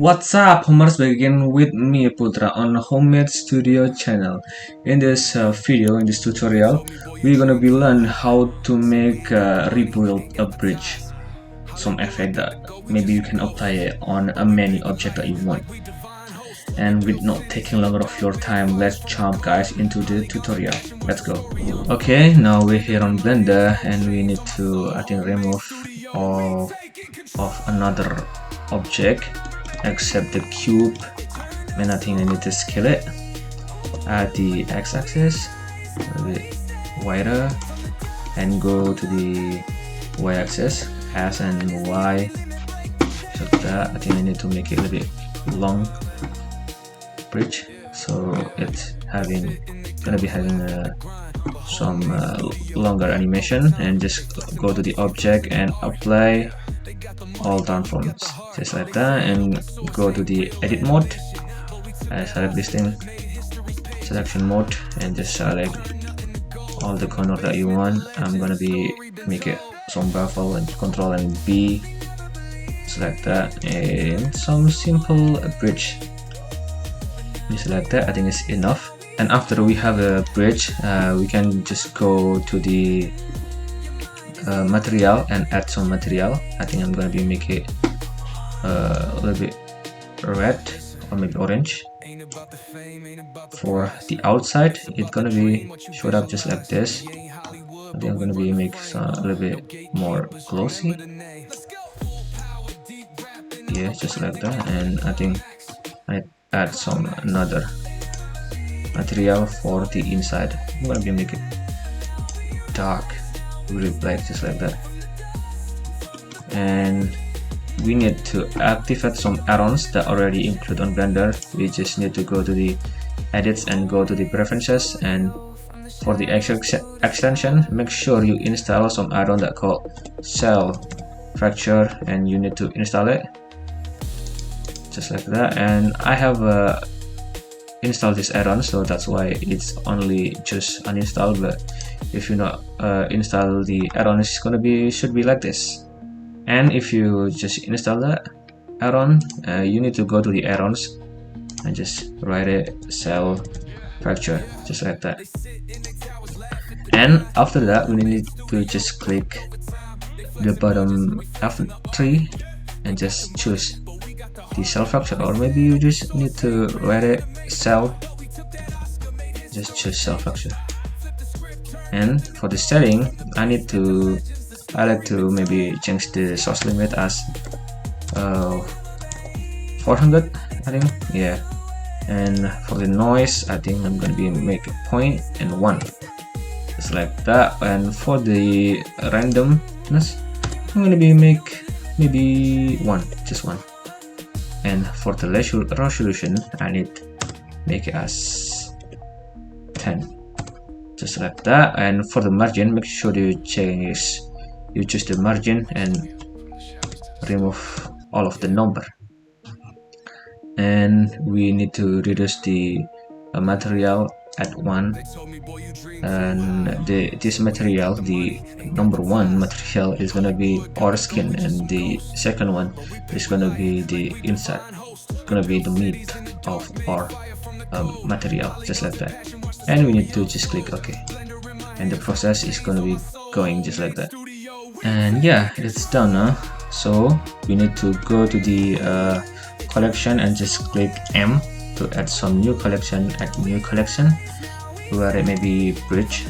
What's up, homers? Begin with me, Putra, on Homemade Studio channel. In this video, in this tutorial, we're gonna be learn how to make rebuild a bridge. Some effect that maybe you can apply it on a many object that you want. And with not taking longer of your time, let's jump guys into the tutorial. Let's go. Okay, now we're here on Blender and we need to remove all of another object except the cube, and I need to scale it at the x-axis a bit wider and go to the y-axis S and Y, so that I need to make it a little bit long bridge, so it's gonna be having some longer animation. And just go to the object and apply all transforms just like that, and go to the edit mode. I select this thing, selection mode, and just select all the corner that you want. I'm gonna be make it some bevel, and Control and B, select that, and some simple bridge. We select that. I think it's enough. And after we have a bridge, we can just go to the material and add some material. I think I'm gonna be make it a little bit red or maybe orange. For the outside, it's gonna be showed up just like this. I think I'm gonna be make some a little bit more glossy. Yeah, just like that. And I think I add some another material for the inside. I'm gonna be make it dark, really black, just like that. And we need to activate some add-ons that already include on Blender. We just need to go to the edits and go to the preferences, and for the extension, make sure you install some add-on that called cell fracture, and you need to install it just like that. And I have installed this add-on, so that's why it's only just uninstall. But if you not install the add-on, it's gonna be should be like this. And if you just install that add-on, you need to go to the add-ons and just write it cell fracture just like that. And after that, we need to just click the bottom F3 and just choose the cell fracture, or maybe you just need to write it cell, just choose cell fracture. And for the setting, I like to maybe change the source limit as 400, I think, yeah. And for the noise, I think I'm gonna be make a 0.1 just like that. And for the randomness, I'm gonna be make maybe just one. And for the resolution, I need make it as 10 just like that. And for the margin, make sure you choose the margin and remove all of the number. And we need to reduce the material at 1, and this material, the number 1 material, is gonna be our skin, and the second one is gonna be the inside, gonna be the meat of our material just like that. And we need to just click OK, and the process is gonna be going just like that. And yeah, it's done now. So we need to go to the collection and just click M to add some new collection. Add new collection where it may be bridge.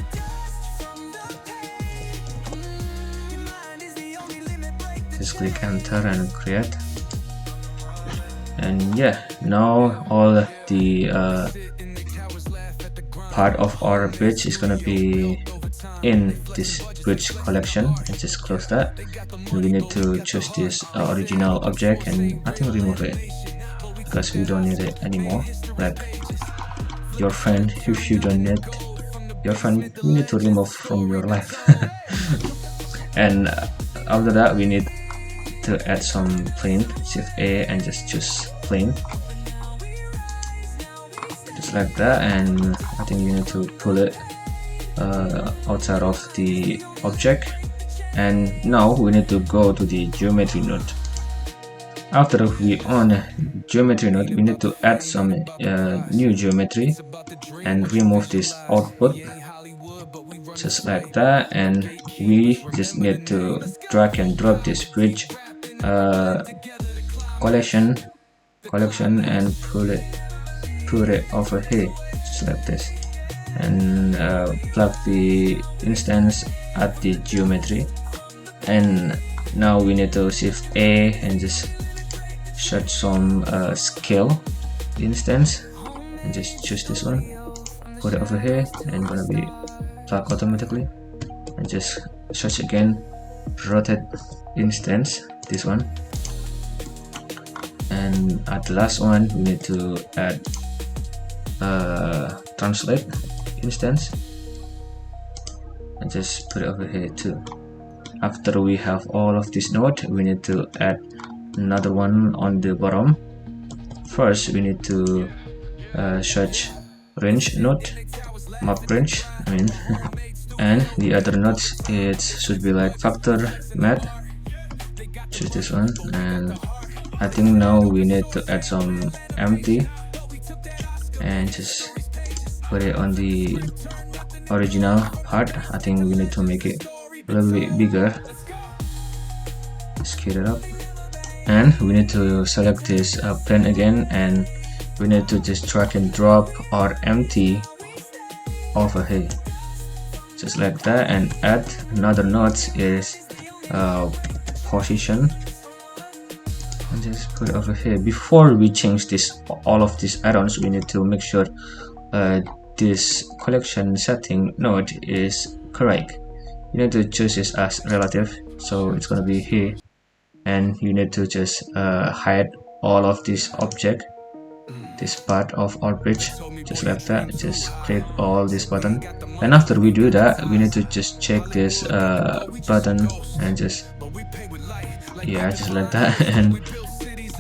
Just click enter and create. And yeah, now all the part of our bridge is gonna be in this bridge collection, and just close that. We need to choose this original object, and I think remove it because we don't need it anymore. Like your friend, if you don't need your friend, you need to remove from your life. And after that, we need to add some plane. Shift A and just choose plane just like that. And I think you need to pull it outside of the object. And now we need to go to the geometry node. After we on geometry node, we need to add some new geometry and remove this output just like that, and we just need to drag and drop this bridge collection and put it over here just like this, and plug the instance at the geometry. And now we need to shift A and just search some scale instance and just choose this one, put it over here, and gonna be plug automatically, and just search again, rotate instance, this one, and at the last one we need to add translate instance and just put it over here too. After we have all of this node, we need to add another one on the bottom. First we need to search range node, map range I mean and the other nodes, it should be like factor math, choose this one. And I think now we need to add some empty and just put it on the original part. I think we need to make it a little bit bigger, scale it up, and we need to select this plane again, and we need to just drag and drop our empty over here just like that, and add another node is position, and just put it over here. Before we change this, all of these add-ons, we need to make sure this collection setting node is correct. You need to choose this as relative, so it's gonna be here, and you need to just hide all of this object, this part of our bridge just like that. Just click all this button, and after we do that, we need to just check this button and just just like that. And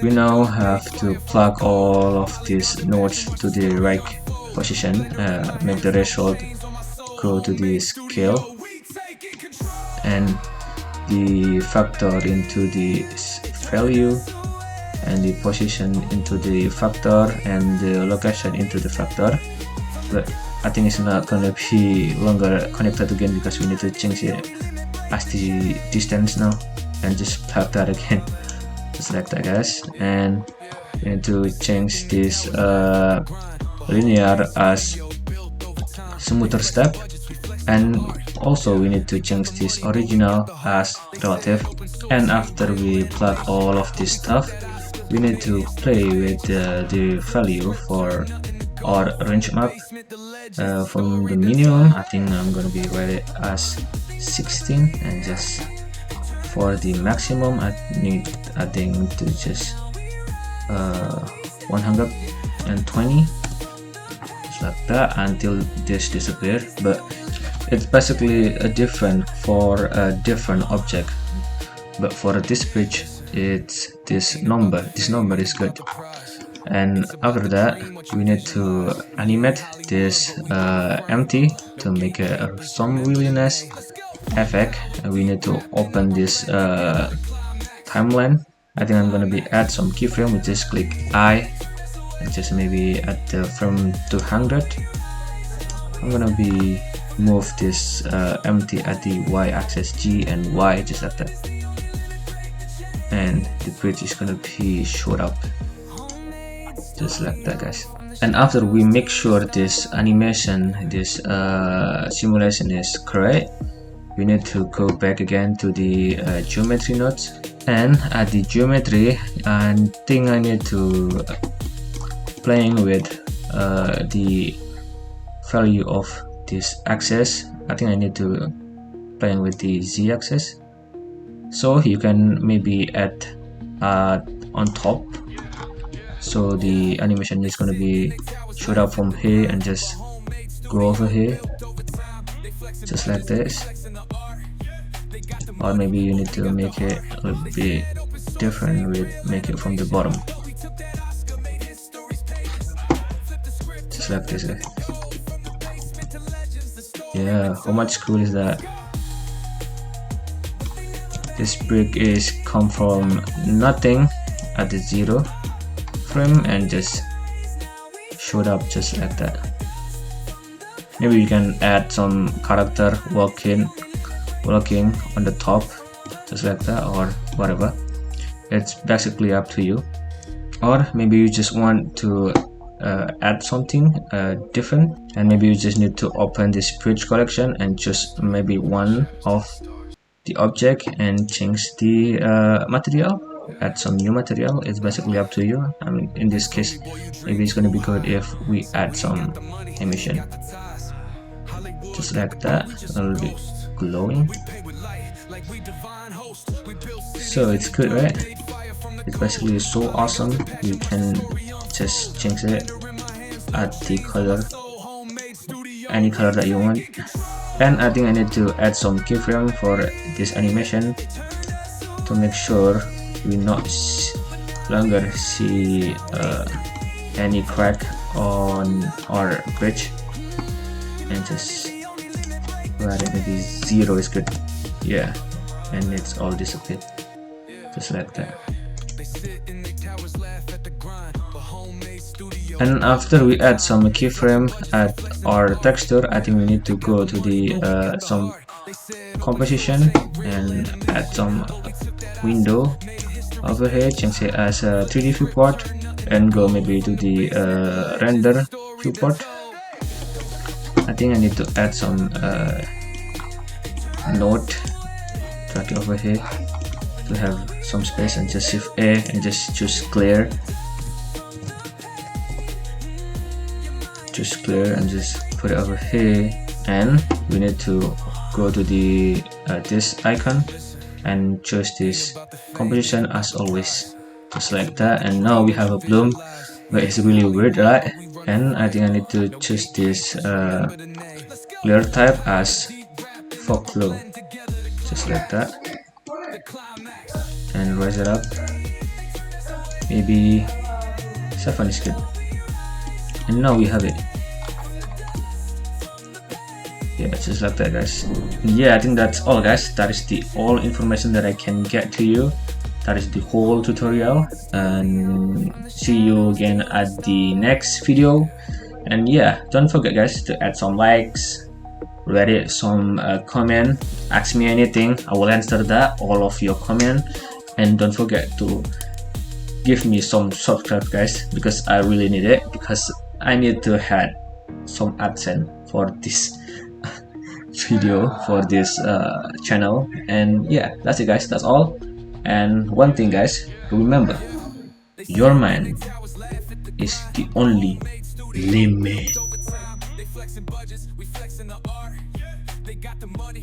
we now have to plug all of these nodes to the right position, make the result go to the scale, and the factor into the value, and the position into the factor, and the location into the factor. But I think it's not gonna be longer connected again because we need to change it as the distance now, and just plug that again just like that, guys. And we need to change this linear as smoother step, and also we need to change this original as relative. And after we plug all of this stuff, we need to play with the value for our range map. From the minimum, I think I'm gonna be write it as 16, and just for the maximum I think to just 120, just like that, until this disappear. But it's basically a different for a different object, but for this bridge it's this number is good. And after that, we need to animate this empty to make some really nice effect. And we need to open this timeline. I think I'm gonna be add some keyframe. We just click I and just maybe at the frame 200. I'm gonna be move this empty at the y-axis, G and Y, just like that, and the bridge is gonna be showed up just like that, guys. And after we make sure this animation, this simulation is correct, we need to go back again to the geometry nodes, and at the geometry I think I need to playing with the value of this axis. I think I need to playing with the z-axis, so you can maybe add on top, so the animation is going to be showed up from here and just go over here just like this. Or maybe you need to make it a little bit different with make it from the bottom just like this, guys. Yeah, how much cool is that? This brick is come from nothing. I at the 0 frame and just show it up just like that. Maybe you can add some character walking on the top just like that, or whatever. It's basically up to you. Or maybe you just want to add something different, and maybe you just need to open this bridge collection and just maybe one of the object and change the material, add some new material. It's basically up to you. I mean, in this case, maybe it's gonna be good if we add some emission just like that, a little bit glowing. So it's good, right? It's basically so awesome. You can just change it, add the color, any color that you want. And I think I need to add some keyframe for this animation to make sure we not longer see any crack on our bridge, and just maybe 0 is good. Yeah, and it's all disappeared just like that. And after we add some keyframe at our texture, I think we need to go to the some composition and add some window over here, change it as a 3D viewport, and go maybe to the render viewport. I think I need to add some node, drag it over here to have some space, and just shift A and just choose clear. Just clear and just put it over here, and we need to go to the this icon and choose this composition as always, just like that. And now we have a bloom, but it's really weird, right? And I think I need to choose this layer type as fog glow, just like that, and raise it up. Maybe 7 is good. And now we have it. Yeah, just like that, guys. Yeah, I think that's all, guys. That is the all information that I can get to you. That is the whole tutorial, and see you again at the next video. And yeah, don't forget, guys, to add some likes, write some comment, ask me anything. I will answer that, all of your comment. And don't forget to give me some subscribe, guys, because I really need it, because I need to add some AdSense for this video, for this channel. And yeah, that's it, guys. That's all. And one thing, guys, remember, your mind is the only limit.